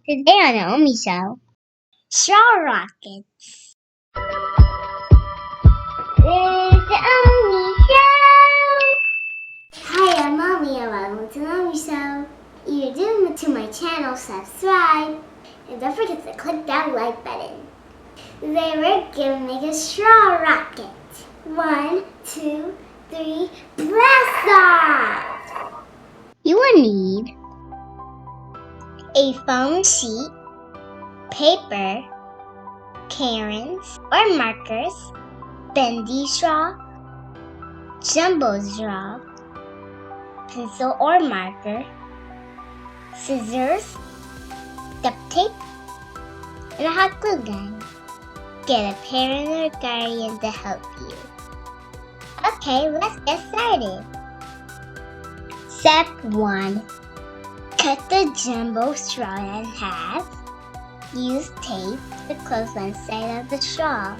Today on the OMI Show, straw rockets. It's the OMI Show! Hi, I'm Mommy and welcome to the OMI Show. If you're new to my channel, subscribe. And don't forget to click that like button. Today we're going to make a straw rocket. 1, 2, 3, blast off! You will need a foam sheet, paper, crayons or markers, bendy straw, jumbo straw, pencil or marker, scissors, duct tape, and a hot glue gun. Get a parent or guardian to help you. Okay, let's get started. Step 1. Cut the jumbo straw in half. Use tape to close one side of the straw.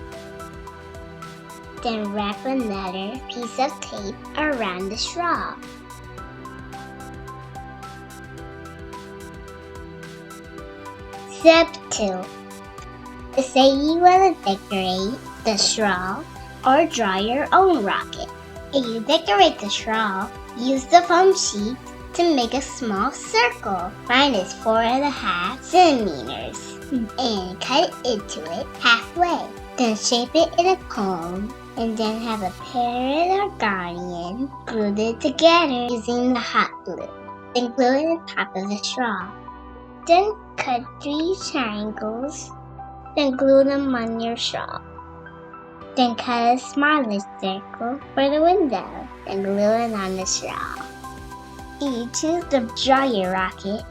Then wrap another piece of tape around the straw. Step 2. Say you want to decorate the straw or draw your own rocket. If you decorate the straw, use the foam sheet to make a small circle. Mine is 4.5 centimeters and cut into it halfway. Then shape it in a cone and then have a parent or guardian glue it together using the hot glue. Then glue it on top of the straw. Then cut 3 triangles. Then glue them on your straw. Then cut a smaller circle for the window. Then glue it on the straw. You choose to draw your rocket,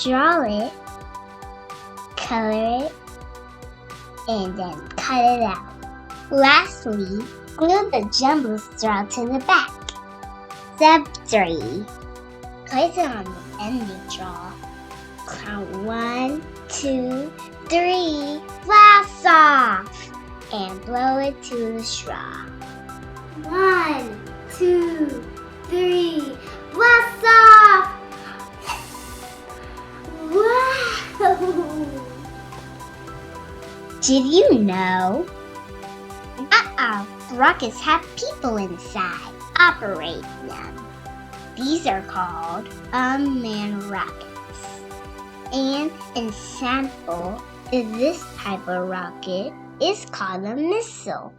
draw it, color it, and then cut it out. Lastly, glue the jumbo straw to the back. Step 3. Place it on the bending straw. Count 1, 2, 3, blast off! And blow it to the straw. 1, 2, 3, blast off! Wow! Did you know? Not all rockets have people inside operating them. These are called unmanned rockets. And an example of this type of rocket is called a missile.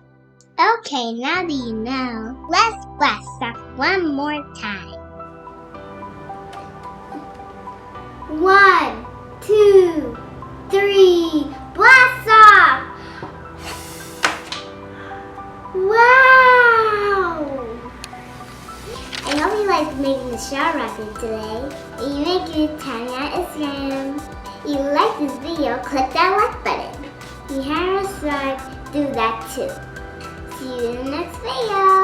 Okay, now that you know, let's blast off one more time. 1, 2, 3, blast off! Wow! I hope you liked making the straw rocket today. If you make it, tag me on Instagram. If you like this video, click that like button. If you haven't subscribed, do that too. See you in the next video.